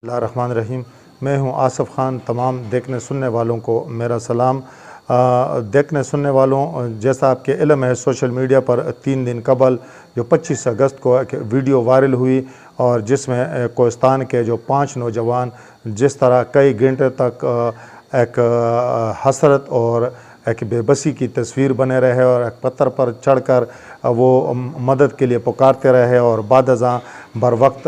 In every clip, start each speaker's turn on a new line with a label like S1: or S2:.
S1: बिस्मिल्लाहिर्रहमानिर्रहीम। मैं हूं आसिफ ख़ान। तमाम देखने सुनने वालों को मेरा सलाम। देखने सुनने वालों, जैसा आपके इल्म है, सोशल मीडिया पर 3 दिन कबल जो 25 अगस्त को एक वीडियो वायरल हुई और जिसमें कोहिस्तान के जो 5 नौजवान जिस तरह कई घंटे तक एक हसरत और एक बेबसी की तस्वीर बने रहे और एक पत्थर पर चढ़कर वो मदद के लिए पुकारते रहे और बाद अज़ां बर वक्त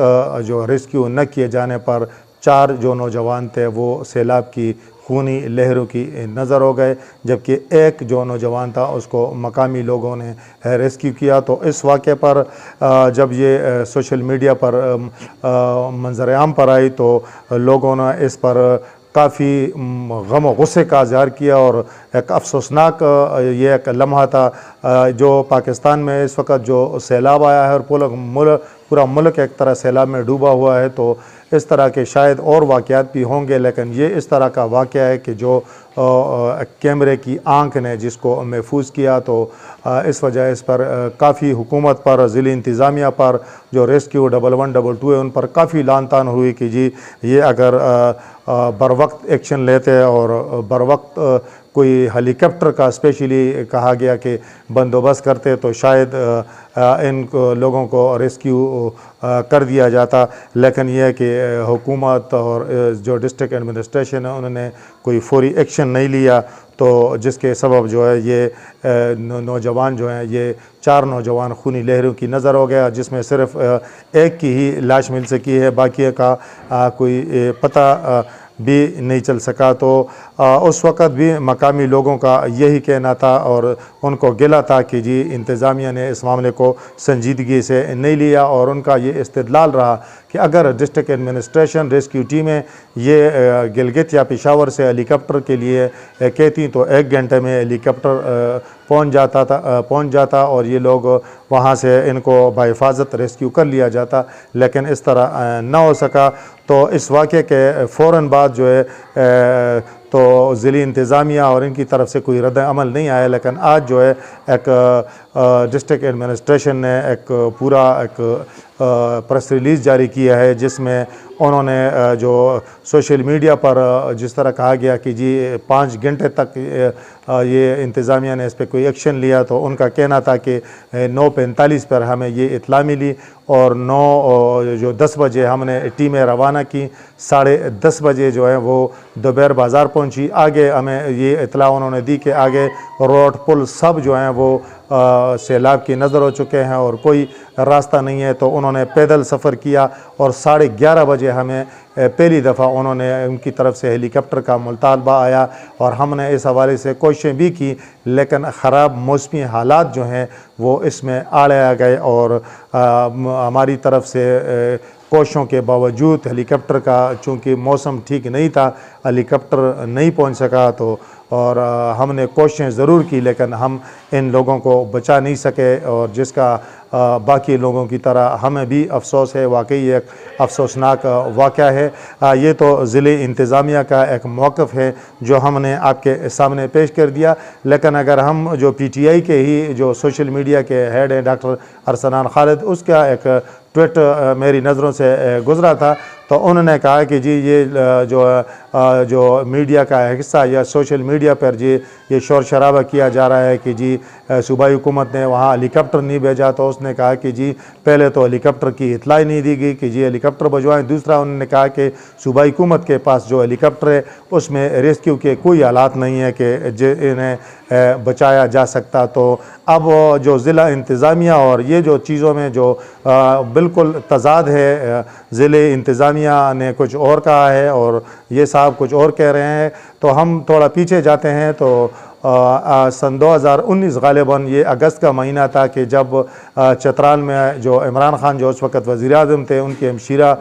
S1: जो रेस्क्यू न किए जाने पर 4 जो नौजवान थे वो सैलाब की खूनी लहरों की नज़र हो गए, जबकि एक जो नौजवान था उसको मकामी लोगों ने रेस्क्यू किया। तो इस वाक़े पर जब ये सोशल मीडिया पर मंजर आम पर आई तो लोगों ने इस पर काफ़ी गम और गुस्से का इज़हार किया और एक अफसोसनाक ये एक लम्हा था जो पाकिस्तान में इस वक्त जो सैलाब आया है और पूरा मुल्क एक तरह सैलाब में डूबा हुआ है। तो इस तरह के शायद और वाक़यात भी होंगे, लेकिन ये इस तरह का वाक़या है कि जो कैमरे की आंख ने जिसको महफूज किया। तो इस वजह इस पर काफ़ी हुकूमत पर, ज़िली इंतज़ामिया पर, जो रेस्क्यू 1112 है उन पर काफ़ी लान तान हुई कि जी ये अगर बर वक्त एक्शन लेते और बर वक्त कोई हेलीकॉप्टर का स्पेशली कहा गया कि बंदोबस्त करते तो शायद इन लोगों को रेस्क्यू कर दिया जाता। लेकिन यह है कि हुकूमत और जो डिस्ट्रिक्ट एडमिनिस्ट्रेशन है उन्होंने कोई फौरी एक्शन नहीं लिया, तो जिसके सबब जो है ये नौजवान जो हैं, ये 4 नौजवान खूनी लहरों की नज़र हो गया, जिसमें सिर्फ एक की ही लाश मिल सकी है, बाकी का कोई पता भी नहीं चल सका। तो उस वक़्त भी मकामी लोगों का यही कहना था और उनको गिला था कि जी इंतज़ामिया ने इस मामले को संजीदगी से नहीं लिया और उनका ये इस्तिदलाल रहा कि अगर डिस्ट्रिक्ट एडमिनिस्ट्रेशन रेस्क्यू टीमें ये गिलगित या पेशावर से हेलीकॉप्टर के लिए कहती तो 1 घंटे में हेलीकॉप्टर पहुंच जाता और ये लोग वहाँ से इनको बाहिफाजत रेस्क्यू कर लिया जाता, लेकिन इस तरह ना हो सका। तो इस वाक़े के फ़ौरन बाद जो है तो ज़िली इंतज़ामिया और इनकी तरफ से कोई रद्द अमल नहीं आया, लेकिन आज जो है एक डिस्ट्रिक्ट एडमिनिस्ट्रेशन ने एक पूरा एक प्रेस रिलीज़ जारी किया है जिसमें उन्होंने जो सोशल मीडिया पर जिस तरह कहा गया कि जी 5 घंटे तक ये इंतज़ामिया ने इस पर कोई एक्शन लिया, तो उनका कहना था कि 9:45 पर हमें ये इत्ला मिली और 10 बजे हमने टीमें रवाना की, 10:30 बजे जो है वो दोपहर बाज़ार पहुंची। आगे हमें ये इत्ला उन्होंने दी कि आगे रोड पुल सब जो हैं वो सैलाब की नज़र हो चुके हैं और कोई रास्ता नहीं है। तो उन्होंने पैदल सफ़र किया और 11:30 बजे हमें पहली दफ़ा उन्होंने उनकी तरफ से हेलीकॉप्टर का मुतालबा आया और हमने इस हवाले से कोशिशें भी की, लेकिन ख़राब मौसमी हालात जो हैं वो इसमें आड़े आ गए और हमारी तरफ से कोशिशों के बावजूद हेलीकॉप्टर का, चूँकि मौसम ठीक नहीं था, हेलीकॉप्टर नहीं पहुंच सका। तो और हमने कोशिशें ज़रूर की, लेकिन हम इन लोगों को बचा नहीं सके और जिसका बाकी लोगों की तरह हमें भी अफसोस है। वाकई एक अफसोसनाक वाक़या है। ये तो ज़िले इंतज़ामिया का एक मौक़िफ़ है जो हमने आपके सामने पेश कर दिया, लेकिन अगर हम जो PTI के ही जो सोशल मीडिया के हेड हैं डॉक्टर अरसलान खालिद, उसका एक ट्वीट मेरी नज़रों से गुज़रा था, तो उन्होंने कहा कि जी ये जो मीडिया का हिस्सा या सोशल मीडिया पर जी ये शोर शराबा किया जा रहा है कि जी सूबाई हुकूमत ने वहाँ हेलीकॉप्टर नहीं भेजा। तो उसने कहा कि जी पहले तो हेलीकॉप्टर की इत्लाई नहीं दी गई कि जी हेलीकॉप्टर भिजवाएँ। दूसरा उन्होंने कहा कि सूबाई हुकूमत के पास जो हेलीकॉप्टर है उसमें रेस्क्यू के कोई हालात नहीं है कि इन्हें बचाया जा सकता। तो अब जो ज़िला इंतज़ामिया और ये जो चीज़ों में जो बिल्कुल तज़ाद है, ज़िले इंतज़ामिया ने कुछ और कहा है और ये साहब कुछ और कह रहे हैं। तो हम थोड़ा पीछे जाते हैं तो सन 2019 गालिबन ये अगस्त का महीना था कि जब चतराल में जो इमरान खान जो उस वक़्त वज़ीर आज़म थे, उनकी हमशीरा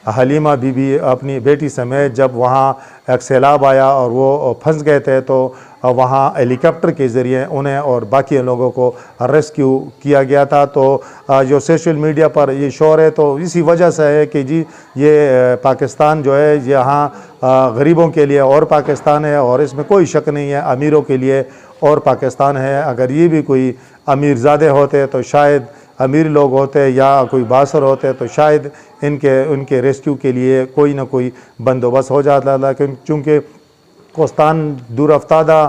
S1: हलीमा बीबी अपनी बेटी समेत जब वहाँ एक सैलाब आया और वो फंस गए थे, तो वहाँ हेलीकॉप्टर के ज़रिए उन्हें और बाकी लोगों को रेस्क्यू किया गया था। तो जो सोशल मीडिया पर ये शोर है तो इसी वजह से है कि जी ये पाकिस्तान जो है यहाँ गरीबों के लिए और पाकिस्तान है और इसमें कोई शक नहीं है, अमीरों के लिए और पाकिस्तान है। अगर ये भी कोई अमीरज़ादे होते तो शायद अमीर लोग होते या कोई बासर होते तो शायद उनके रेस्क्यू के लिए कोई ना कोई बंदोबस्त हो जाता, लेकिन चूँकि कोस्तान दूर अफ्तादा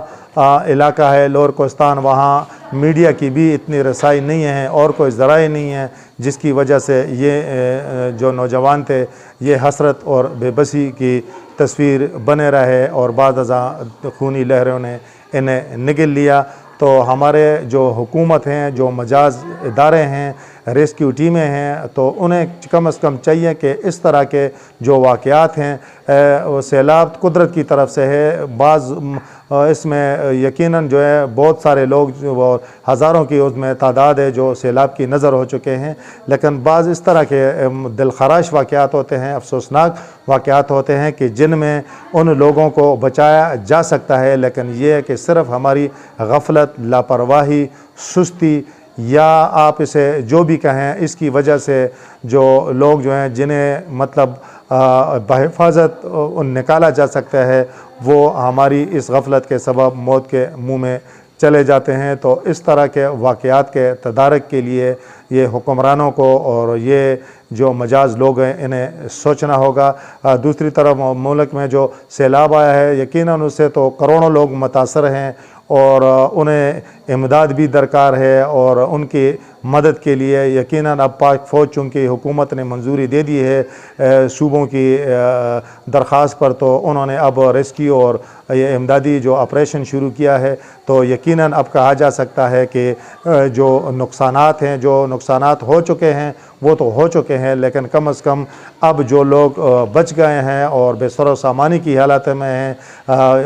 S1: इलाका है, लोअर कोस्तान, वहाँ मीडिया की भी इतनी रसाई नहीं है और कोई ज़राए नहीं है, जिसकी वजह से ये जो नौजवान थे ये हसरत और बेबसी की तस्वीर बने रहे और बाद खूनी लहरों ने इन्हें निगल लिया। तो हमारे जो हुकूमत हैं, जो मजाज इदारे हैं, रेस्क्यू टीमें हैं, तो उन्हें कम से कम चाहिए कि इस तरह के जो वाक़यात हैं, सैलाब कुदरत की तरफ से है, बाज़ इसमें यकीनन जो है बहुत सारे लोग वो हज़ारों की उसमें तादाद है जो सैलाब की नज़र हो चुके हैं, लेकिन बाज़ इस तरह के दिलखराश वाक़यात होते हैं, अफसोसनाक वाक़यात होते हैं कि जिनमें उन लोगों को बचाया जा सकता है, लेकिन ये है कि सिर्फ़ हमारी गफलत, लापरवाही, सुस्ती या आप इसे जो भी कहें, इसकी वजह से जो लोग जो हैं जिन्हें मतलब बहिफाजत निकाला जा सकता है, वो हमारी इस गफलत के सबब मौत के मुंह में चले जाते हैं। तो इस तरह के वाक़यात के तदारक के लिए ये हुक्मरानों को और ये जो मजाज लोग हैं इन्हें सोचना होगा। दूसरी तरफ मुल्क में जो सैलाब आया है, यकीनन उससे तो करोड़ों लोग मुतासर हैं और उन्हें इमदाद भी दरकार है और उनकी मदद के लिए यकीनन अब पाक फ़ौज चूँकि हुकूमत ने मंजूरी दे दी है सूबों की दरख्वास्त पर, तो उन्होंने अब रेस्क्यू और ये इमदादी जो ऑपरेशन शुरू किया है। तो यकीनन अब कहा जा सकता है कि जो नुकसानात हैं, जो नुकसानात हो चुके हैं वो तो हो चुके हैं, लेकिन कम से कम अब जो लोग बच गए हैं और बेसरो सामानी की हालत में हैं,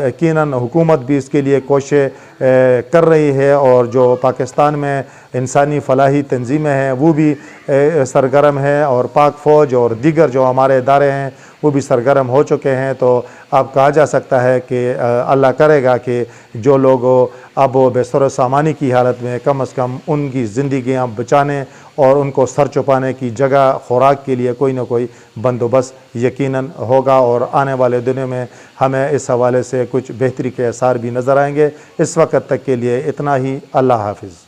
S1: यकीनन हुकूमत भी इसके लिए कोशिश कर रही है और जो पाकिस्तान में इंसानी फलाही तंजीमें हैं वो भी सरगर्म है और पाक फ़ौज और दीगर जो हमारे इदारे हैं वो भी सरगर्म हो चुके हैं। तो अब कहा जा सकता है कि अल्लाह करेगा कि जो लोग अब बेसर सामानी की हालत में कम से कम उनकी ज़िंदगियाँ बचाने और उनको सर छुपाने की जगह खुराक के लिए कोई ना कोई बंदोबस्त यकीनन होगा और आने वाले दिनों में हमें इस हवाले से कुछ बेहतरी के आसार भी नज़र आएंगे। इस वक्त तक के लिए इतना ही। अल्लाह हाफिज़।